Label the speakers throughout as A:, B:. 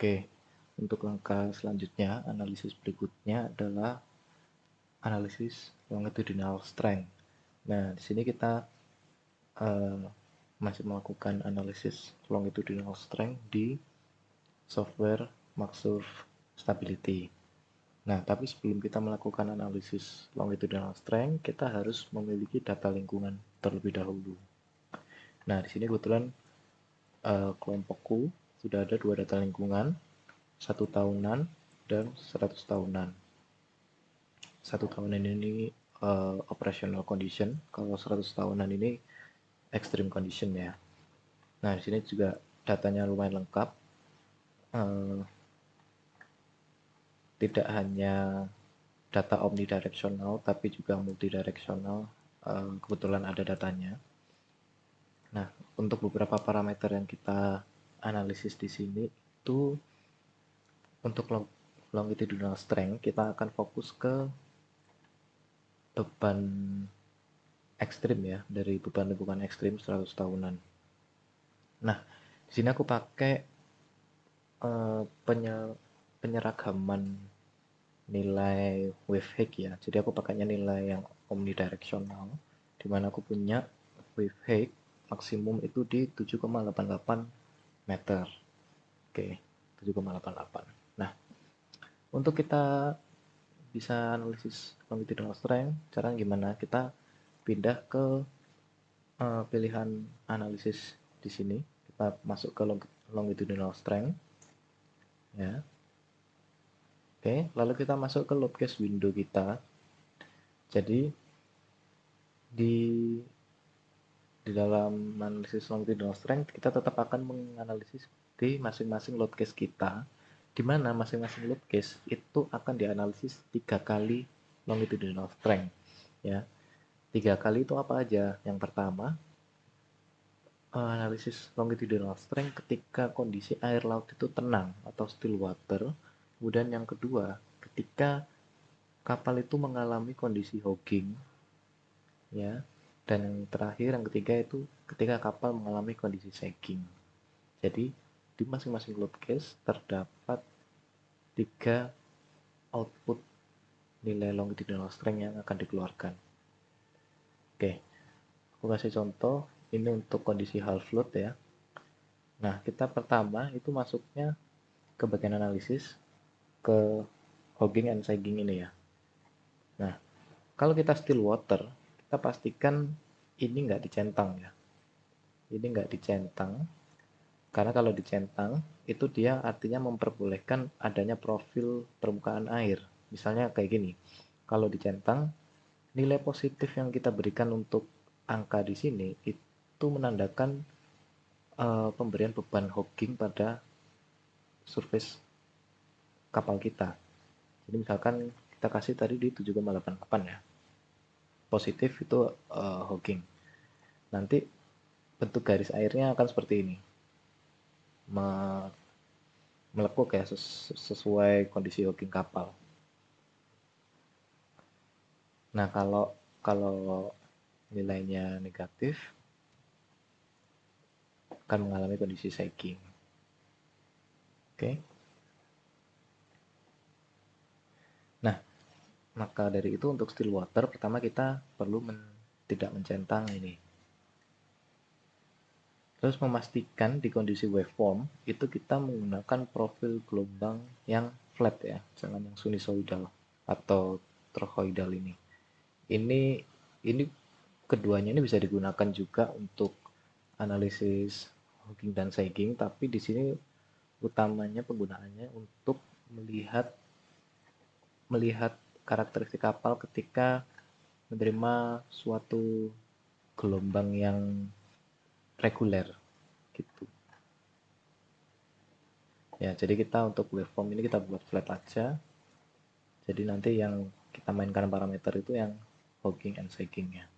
A: Oke, untuk langkah selanjutnya, analisis berikutnya adalah analisis longitudinal strength. Nah, di sini kita uh, masih melakukan analisis longitudinal strength di software Maxsurf Stability. Nah, tapi sebelum kita melakukan analisis longitudinal strength, kita harus memiliki data lingkungan terlebih dahulu. Nah, di sini kebetulan kelompokku sudah ada 2 data lingkungan, 1 tahunan dan 100 tahunan. 1 tahunan ini operational condition, kalau 100 tahunan ini extreme condition ya. Nah, di sini juga datanya lumayan lengkap. Tidak hanya data omnidirectional, tapi juga multidirectional. Kebetulan ada datanya. Nah, untuk beberapa parameter yang kita analisis di sini itu untuk longitudinal strength kita akan fokus ke beban ekstrim ya, dari beban lingkungan ekstrim 100 tahunan. Nah, di sini aku pakai penyeragaman nilai wave height ya. Jadi aku pakainya nilai yang omnidirectional, di mana aku punya wave height maksimum itu di 7,88 meter. Oke, 7,88. Nah, untuk kita bisa analisis longitudinal strength, caranya gimana? Kita pindah ke pilihan analisis di sini. Kita masuk ke longitudinal strength. Ya. Oke, lalu kita masuk ke load case window kita. Jadi di dalam analisis longitudinal strength kita tetap akan menganalisis di masing-masing load case kita, di mana masing-masing load case itu akan dianalisis 3 kali longitudinal strength ya. 3 kali itu apa aja? Yang pertama, analisis longitudinal strength ketika kondisi air laut itu tenang atau still water. Kemudian yang kedua, ketika kapal itu mengalami kondisi hogging ya. Dan yang terakhir, yang ketiga itu ketika kapal mengalami kondisi sagging. Jadi di masing-masing load case terdapat 3 output nilai longitudinal strength yang akan dikeluarkan. Oke, aku kasih contoh. Ini untuk kondisi half float ya. Nah, kita pertama itu masuknya ke bagian analisis ke hogging and sagging ini ya. Nah, kalau kita still water, kita pastikan ini nggak dicentang ya. Ini nggak dicentang, karena kalau dicentang itu dia artinya memperbolehkan adanya profil permukaan air. Misalnya kayak gini, kalau dicentang, nilai positif yang kita berikan untuk angka di sini itu menandakan pemberian beban hogging pada surface kapal kita. Jadi misalkan kita kasih tadi di 7,88 ya. Positif itu hogging. Nanti bentuk garis airnya akan seperti ini. Melekuk ya sesuai kondisi hogging kapal. Nah, kalau nilainya negatif akan mengalami kondisi sagging. Oke. Nah, maka dari itu untuk still water pertama kita perlu tidak mencentang ini. Terus memastikan di kondisi waveform itu kita menggunakan profil gelombang yang flat ya, jangan yang sinusoidal atau toroidal ini. Ini keduanya ini bisa digunakan juga untuk analisis hogging dan sagging, tapi di sini utamanya penggunaannya untuk melihat karakteristik kapal ketika menerima suatu gelombang yang reguler gitu. Ya, jadi kita untuk waveform ini kita buat flat aja. Jadi nanti yang kita mainkan parameter itu yang hogging and saggingnya.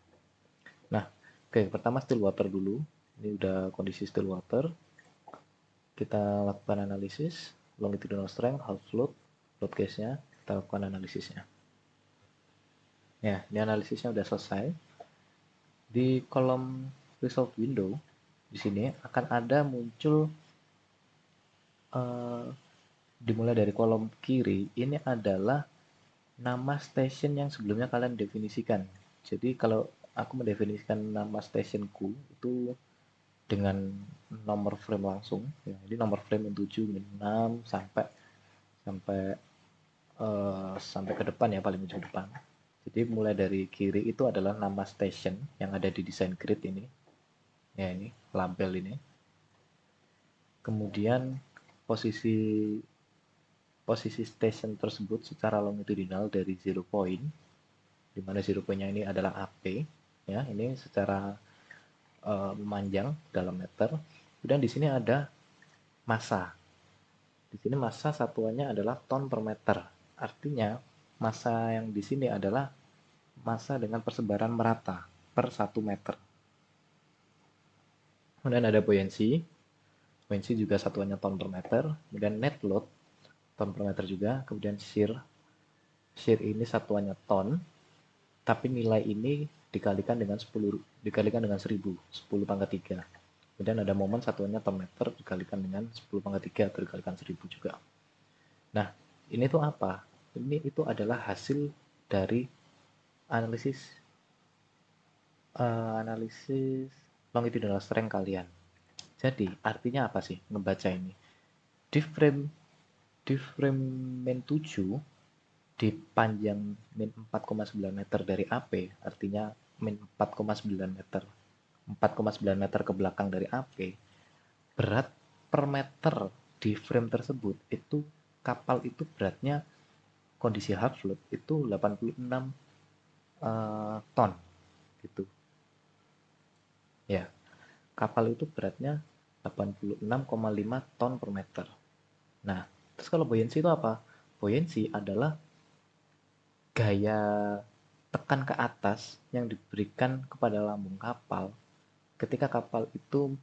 A: Nah, oke, pertama still water dulu. Ini udah kondisi still water. Kita lakukan analisis longitudinal strength, half float, load case-nya, kita lakukan analisisnya. Ya, ini analisisnya udah selesai. Di kolom result window di sini akan ada muncul dimulai dari kolom kiri, ini adalah nama stasiun yang sebelumnya kalian definisikan. Jadi kalau aku mendefinisikan nama stationku itu dengan nomor frame langsung, ya, ini nomor frame yang 7, 6 sampai sampai sampai ke depan ya, paling ujung depan. Jadi mulai dari kiri itu adalah nama station yang ada di desain grid ini. Ya, ini label ini. Kemudian posisi posisi station tersebut secara longitudinal dari 0 point, di mana 0 point-nya ini adalah AP, ya, ini secara memanjang dalam meter. Kemudian di sini ada massa. Di sini massa satuannya adalah ton per meter. Artinya massa yang di sini adalah massa dengan persebaran merata per 1 meter. Kemudian ada buoyancy. Buoyancy juga satuannya ton per meter. Kemudian net load ton per meter juga. Kemudian shear. Shear ini satuannya ton, tapi nilai ini dikalikan dengan 10, dikalikan dengan 1000, 10 pangkat 3. Kemudian ada momen satuannya ton meter dikalikan dengan 10 pangkat 3 atau dikalikan 1000 juga. Nah, ini tuh apa? Ini itu adalah hasil dari analisis analisis longitudinal strength kalian. Jadi, artinya apa sih ngebaca ini? Di frame min 7 di panjang min 4,9 meter dari AP, artinya min 4,9 meter. 4,9 meter ke belakang dari AP, berat per meter di frame tersebut itu kapal itu beratnya kondisi half load itu 86 ton gitu. Ya, kapal itu beratnya 86,5 ton per meter. Nah, terus kalau buoyancy itu apa? Buoyancy adalah gaya tekan ke atas yang diberikan kepada lambung kapal ketika kapal itu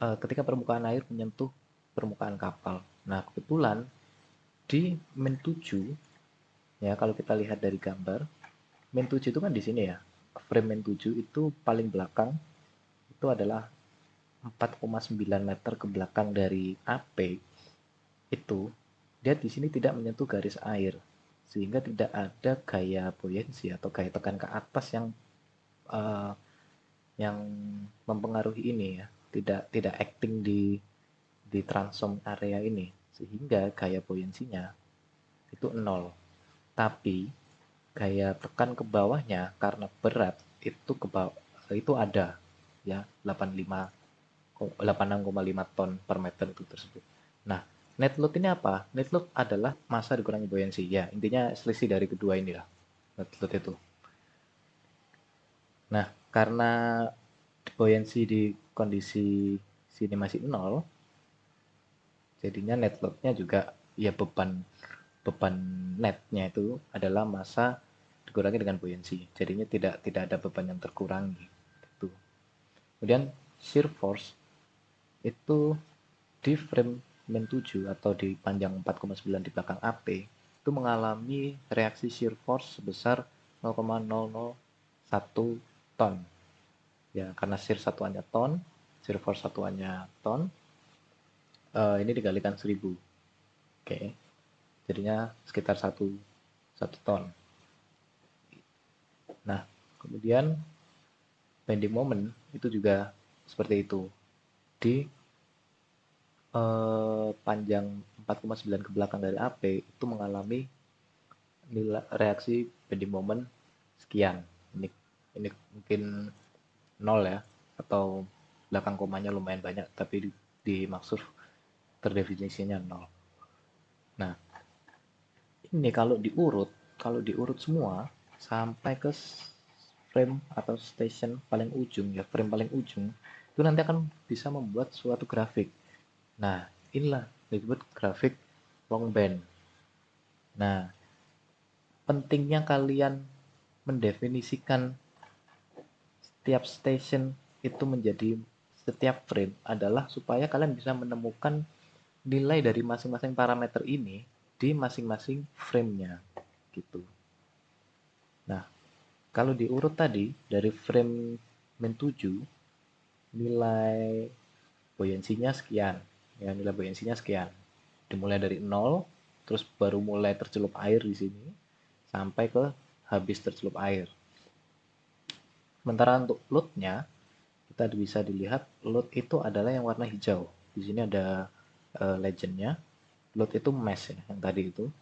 A: ketika permukaan air menyentuh permukaan kapal. Nah, kebetulan di min 7 ya, kalau kita lihat dari gambar, min 7 itu kan di sini ya. Frame min 7 itu paling belakang itu adalah 4,9 meter ke belakang dari AP. Itu dia di sini tidak menyentuh garis air, sehingga tidak ada gaya buoyancy atau gaya tekan ke atas uh, yang mempengaruhi ini ya, tidak acting di transom area ini, sehingga gaya buoyancy-nya itu 0. Tapi gaya tekan ke bawahnya karena berat itu ke bawah itu ada ya, 86,5 ton per meter itu tersebut. Nah, net load ini apa? Net load adalah massa dikurangi buoyancy. Ya, intinya selisih dari kedua inilah net load itu. Nah, karena buoyancy di kondisi sini masih 0, jadinya net load-nya juga ya beban beban netnya itu adalah massa dikurangi dengan buoyancy. Jadinya tidak ada beban yang terkurangi. Gitu. Kemudian shear force itu di frame min 7 atau di panjang 4,9 di belakang AP itu mengalami reaksi shear force sebesar 0,001 ton. Ya, karena shear satuannya ton, shear force satuannya ton, ini dikalikan 1000. Oke. Jadinya sekitar 1 ton. Nah, kemudian bending moment itu juga seperti itu. Di panjang 4,9 ke belakang dari AP itu mengalami nilai reaksi bending moment sekian. Ini mungkin 0 ya, atau belakang komanya lumayan banyak, tapi dimaksud terdefinisinya 0. Nah, ini kalau diurut semua sampai ke frame atau station paling ujung ya, frame paling ujung itu nanti akan bisa membuat suatu grafik. Nah, inilah disebut grafik long band. Nah, pentingnya kalian mendefinisikan setiap station itu menjadi setiap frame adalah supaya kalian bisa menemukan nilai dari masing-masing parameter ini di masing-masing frame-nya gitu. Nah, kalau diurut tadi dari frame min 7 nilai buoyancy-nya sekian, ya, nilai buoyancy-nya sekian. dimulai dari 0, terus baru mulai tercelup air di sini sampai ke habis tercelup air. Sementara untuk load-nya, kita bisa dilihat load itu adalah yang warna hijau. Di sini ada legend-nya. Load itu mass ya, yang tadi itu.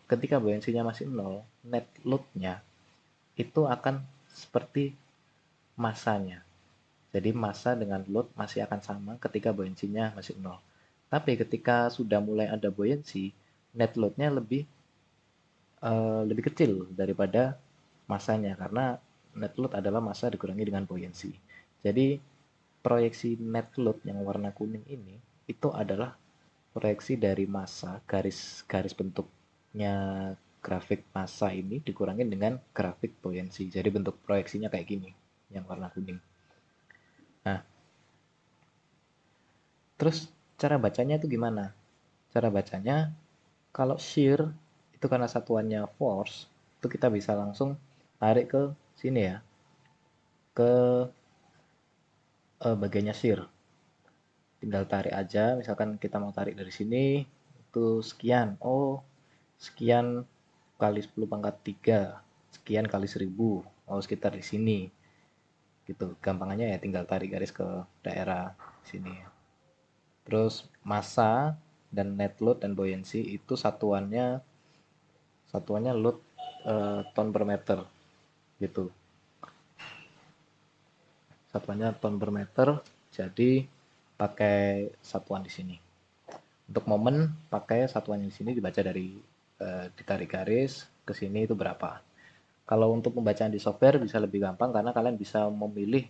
A: Ketika buoyancy-nya masih 0, net load-nya itu akan seperti masanya. Jadi massa dengan load masih akan sama ketika buoyancy-nya masih 0. Tapi ketika sudah mulai ada buoyancy, net load-nya lebih kecil daripada massanya karena net load adalah massa dikurangi dengan buoyancy. Jadi proyeksi net load yang warna kuning ini itu adalah proyeksi dari massa, garis bentuknya grafik massa ini dikurangin dengan grafik buoyancy. Jadi bentuk proyeksinya kayak gini, yang warna kuning. Nah, terus cara bacanya itu gimana? Cara bacanya, kalau shear itu karena satuannya force, itu kita bisa langsung tarik ke sini ya, ke bagiannya shear. Tinggal tarik aja, misalkan kita mau tarik dari sini, itu sekian. Oh, sekian kali 10 pangkat 3, sekian kali 1000. Oh, sekitar di sini. Gitu. Gampangannya ya tinggal tarik garis ke daerah sini. Terus massa dan net load dan buoyancy itu satuannya load ton per meter gitu. Satuannya ton per meter, jadi pakai satuan di sini. Untuk momen pakai satuan di sini dibaca dari ditarik garis ke sini itu berapa. Kalau untuk pembacaan di software bisa lebih gampang karena kalian bisa memilih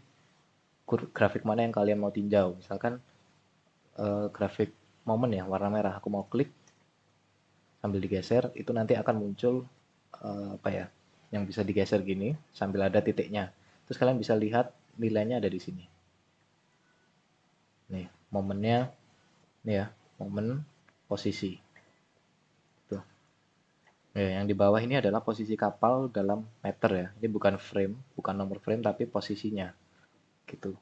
A: grafik mana yang kalian mau tinjau. Misalkan grafik momen ya warna merah, aku mau klik sambil digeser itu nanti akan muncul apa ya yang bisa digeser gini sambil ada titiknya. Terus kalian bisa lihat nilainya ada di sini. Nih momennya, nih ya momen posisi. Tuh. Ya, yang di bawah ini adalah posisi kapal dalam meter ya. Ini bukan frame, bukan nomor frame tapi posisinya. Gitu.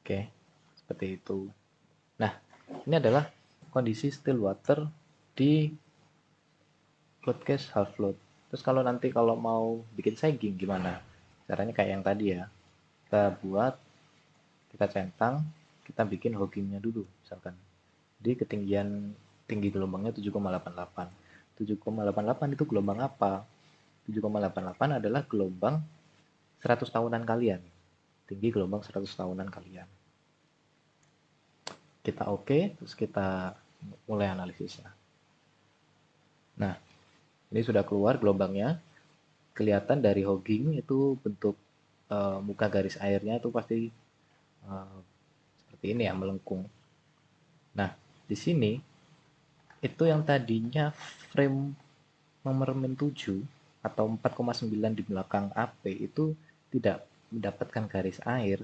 A: Oke, seperti itu. Nah, ini adalah kondisi still water di float case half float. Terus kalau nanti kalau mau bikin sagging gimana? Caranya kayak yang tadi ya. Kita buat, kita centang, kita bikin hoggingnya dulu misalkan. Di ketinggian tinggi gelombangnya 7,88. 7,88 itu gelombang apa? 7,88 adalah gelombang 100 tahunan kalian. Tinggi gelombang 100 tahunan kalian. Kita oke, terus kita mulai analisisnya. Nah, ini sudah keluar gelombangnya. Kelihatan dari hogging itu bentuk muka garis airnya itu pasti seperti ini ya, melengkung. Nah, di sini itu yang tadinya frame nomor min 7 atau 4,9 di belakang AP itu tidak mendapatkan garis air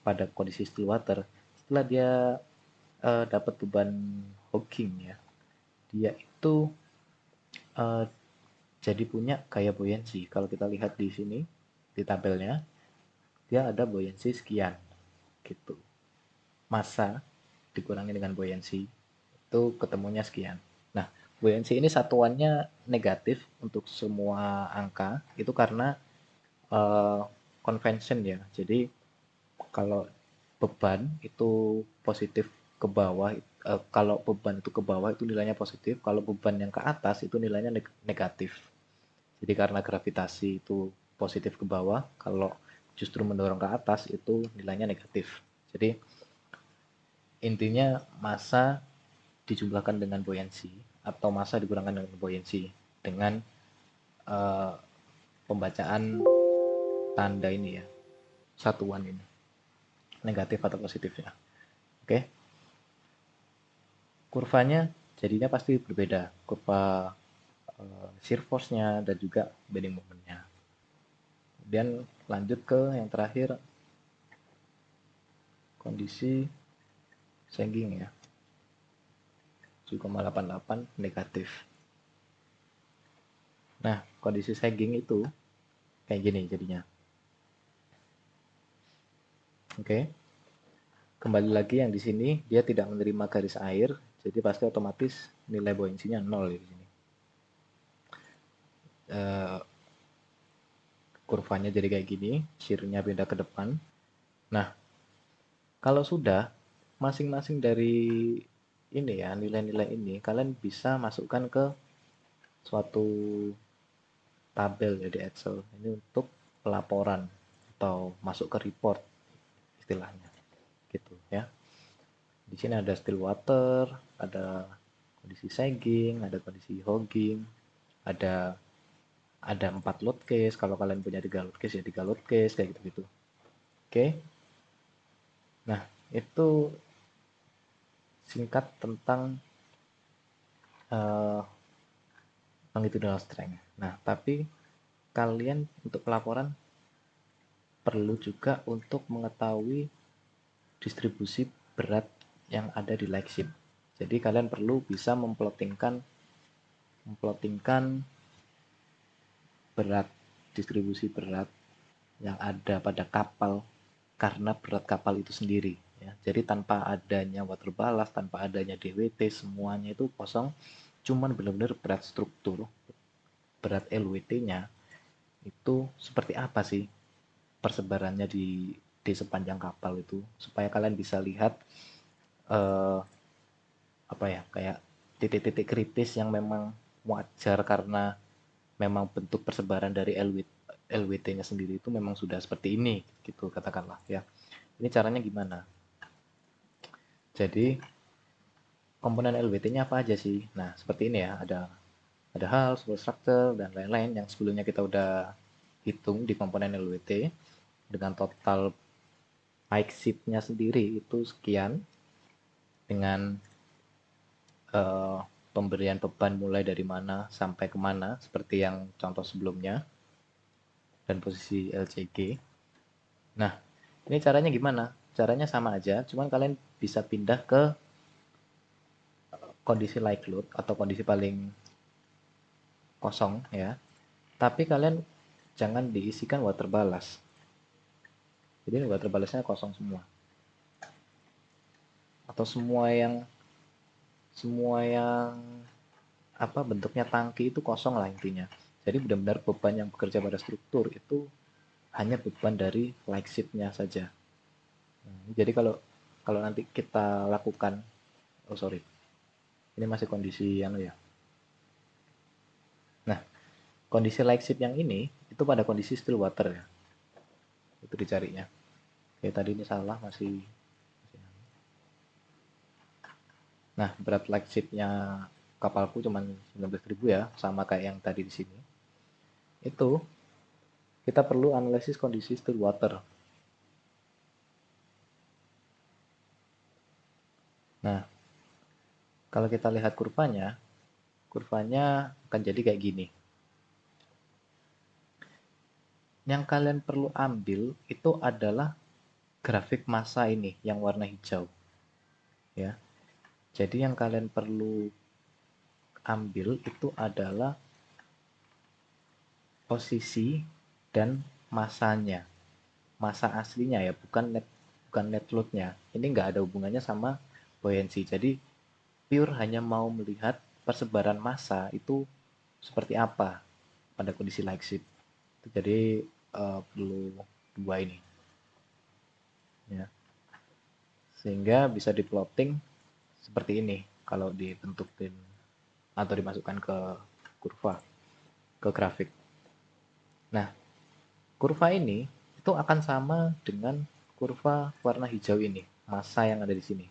A: pada kondisi still water setelah dia dapat beban hogging ya. Dia itu uh, jadi punya gaya buoyancy. Kalau kita lihat di sini di tabelnya, dia ada buoyancy sekian gitu. Massa dikurangi dengan buoyancy itu ketemunya sekian. Nah, buoyancy ini satuannya negatif untuk semua angka itu karena convention ya. Jadi kalau beban itu positif ke bawah, kalau beban itu ke bawah itu nilainya positif, kalau beban yang ke atas itu nilainya negatif. Jadi karena gravitasi itu positif ke bawah, kalau justru mendorong ke atas itu nilainya negatif. Jadi intinya massa dijumlahkan dengan buoyancy atau massa dikurangkan dengan buoyancy dengan uh, pembacaan tanda ini ya, satuan ini, negatif atau positifnya. Oke, kurvanya jadinya pasti berbeda, kurva shear force-nya dan juga bending moment-nya. Kemudian lanjut ke yang terakhir, kondisi sagging ya, 7,88 negatif. Nah, kondisi sagging itu kayak gini jadinya. Oke. Kembali lagi yang di sini dia tidak menerima garis air, Jadi pasti otomatis nilai buoyancy-nya 0 di sini. Kurvanya jadi kayak gini, shear-nya pindah ke depan. Nah, kalau sudah masing-masing dari ini ya, nilai-nilai ini kalian bisa masukkan ke suatu tabel ya di Excel. Ini untuk pelaporan atau masuk ke report istilahnya. Gitu ya. Di sini ada still water, ada kondisi sagging, ada kondisi hogging, ada 4 load case. Kalau kalian punya 3 load case ya 3 load case kayak gitu-gitu. Oke. Nah, itu singkat tentang uh, longitudinal strength. Nah, tapi kalian untuk pelaporan perlu juga untuk mengetahui distribusi berat yang ada di like sheet. Jadi kalian perlu bisa memplotingkan berat, distribusi berat yang ada pada kapal karena berat kapal itu sendiri ya. Jadi tanpa adanya water ballast, tanpa adanya DWT, semuanya itu kosong, cuman benar-benar berat struktur, berat LWT-nya itu seperti apa sih persebarannya di sepanjang kapal itu, supaya kalian bisa lihat eh, apa ya, kayak titik-titik kritis yang memang wajar karena memang bentuk persebaran dari LWT-nya sendiri itu memang sudah seperti ini gitu katakanlah ya. Ini caranya gimana? Jadi komponen LWT-nya apa aja sih? Nah, seperti ini ya, ada hull, structure dan lain-lain yang sebelumnya kita udah hitung di komponen LWT dengan total pike sheet-nya sendiri itu sekian, dengan eh, pemberian beban mulai dari mana sampai kemana seperti yang contoh sebelumnya dan posisi LCG. Nah, ini caranya gimana? Caranya sama aja, cuman kalian bisa pindah ke kondisi light load atau kondisi paling kosong ya. Tapi kalian jangan diisikan water ballast. Jadi water ballastnya kosong semua. Atau semua yang apa bentuknya tangki itu kosong lah intinya. Jadi benar-benar beban yang bekerja pada struktur itu hanya beban dari like sheet-nya saja. Jadi kalau kalau nanti kita lakukan, oh sorry, ini masih kondisi anu ya. Nah, kondisi like sheet yang ini itu pada kondisi still water ya. Itu dicarinya. Oke, tadi ini salah masih. Nah, berat like sheet-nya kapalku cuma 19.000 ya, sama kayak yang tadi di sini. Itu kita perlu analisis kondisi still water. Nah, kalau kita lihat kurvanya akan jadi kayak gini. Yang kalian perlu ambil itu adalah grafik massa ini yang warna hijau. Ya. Jadi yang kalian perlu ambil itu adalah posisi dan masanya. Masa aslinya ya, bukan net load-nya. Ini nggak ada hubungannya sama buoyancy. Jadi pure hanya mau melihat persebaran massa itu seperti apa pada kondisi like sheet. Jadi perlu dua ini ya. Sehingga bisa diplotting seperti ini kalau dibentukin atau dimasukkan ke kurva, ke grafik. Nah, kurva ini itu akan sama dengan kurva warna hijau ini, massa yang ada di sini.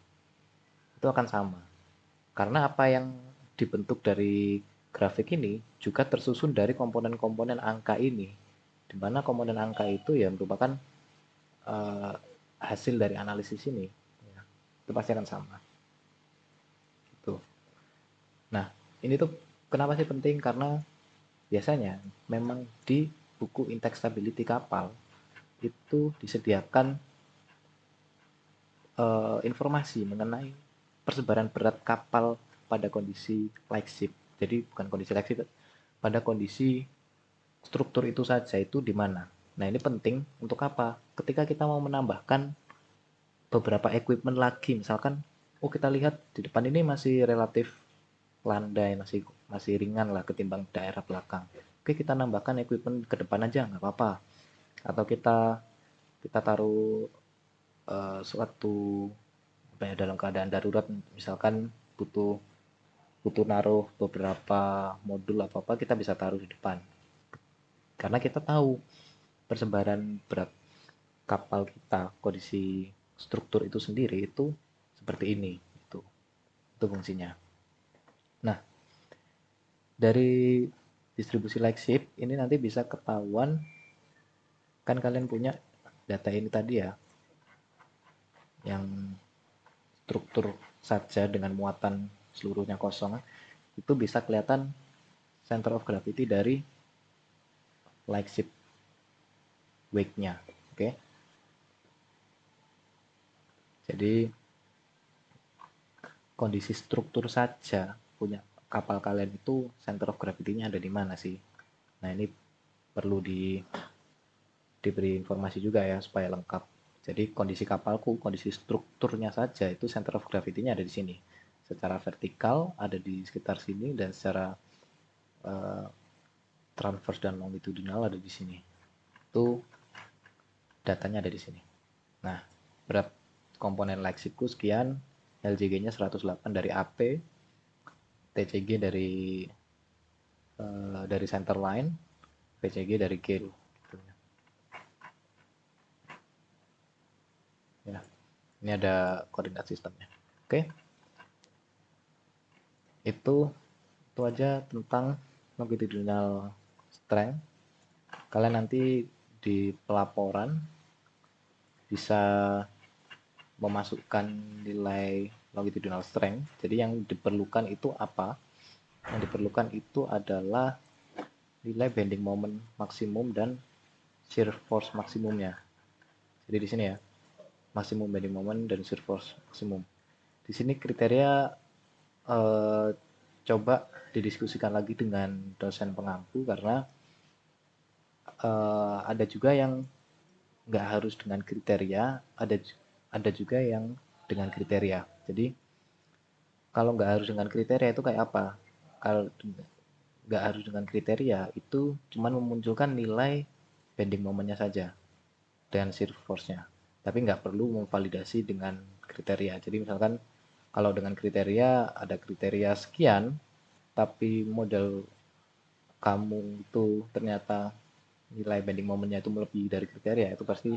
A: Itu akan sama. Karena apa yang dibentuk dari grafik ini juga tersusun dari komponen-komponen angka ini. Di mana komponen angka itu ya merupakan uh, hasil dari analisis ini. Ya, itu pasti akan sama. Gitu. Nah, ini tuh kenapa sih penting? Karena biasanya memang di buku indeks stability kapal itu disediakan informasi mengenai persebaran berat kapal pada kondisi like ship. Jadi bukan kondisi like ship, pada kondisi struktur itu saja itu di mana. Nah, ini penting untuk apa? Ketika kita mau menambahkan beberapa equipment lagi, misalkan oh kita lihat di depan ini masih relatif landai, masih masih ringan lah ketimbang daerah belakang. Oke, kita nambahkan equipment ke depan aja nggak apa-apa. Atau kita kita taruh suatu apa ya, dalam keadaan darurat, misalkan butuh butuh naruh beberapa modul apa apa, kita bisa taruh di depan. Karena kita tahu persebaran berat kapal kita, kondisi struktur itu sendiri itu seperti ini. Itu fungsinya. Nah, dari distribusi like shift ini nanti bisa ketahuan, kan kalian punya data ini tadi ya, yang struktur saja dengan muatan seluruhnya kosong, itu bisa kelihatan center of gravity dari like shift wake-nya. Oke. Jadi kondisi struktur saja punya kapal kalian itu center of gravity-nya ada di mana sih? Nah, ini perlu diberi informasi juga ya supaya lengkap. Jadi kondisi kapalku, kondisi strukturnya saja itu center of gravity-nya ada di sini. Secara vertikal ada di sekitar sini, dan secara uh, transverse dan longitudinal ada di sini. Itu datanya ada di sini. Nah, berat komponen Lexiku sekian, LJG-nya 108 dari AP, TCG dari center line, VCG dari gale. Gitu. Ya, ini ada koordinat sistemnya. Oke, itu aja tentang longitudinal strength. Kalian nanti di pelaporan bisa memasukkan nilai longitudinal strength. Jadi yang diperlukan itu apa? Yang diperlukan itu adalah nilai bending moment maksimum dan shear force maksimumnya. Jadi di sini ya, maksimum bending moment dan shear force maksimum. Di sini kriteria eh, coba didiskusikan lagi dengan dosen pengampu, karena ada juga yang nggak harus dengan kriteria, ada juga yang dengan kriteria. Jadi kalau nggak harus dengan kriteria itu kayak apa? Kalau nggak harus dengan kriteria itu cuma memunculkan nilai bending momennya saja dengan shear force-nya, tapi nggak perlu memvalidasi dengan kriteria. Jadi misalkan kalau dengan kriteria ada kriteria sekian, tapi model kamu itu ternyata nilai bending momennya itu melebihi dari kriteria, itu pasti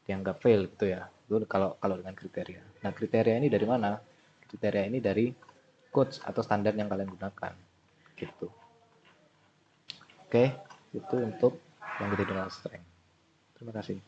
A: dianggap fail gitu ya. Itu kalau kalau dengan kriteria. Nah, kriteria ini dari mana? Kriteria ini dari codes atau standar yang kalian gunakan. Gitu. Oke, itu untuk longitudinal strength. Terima kasih.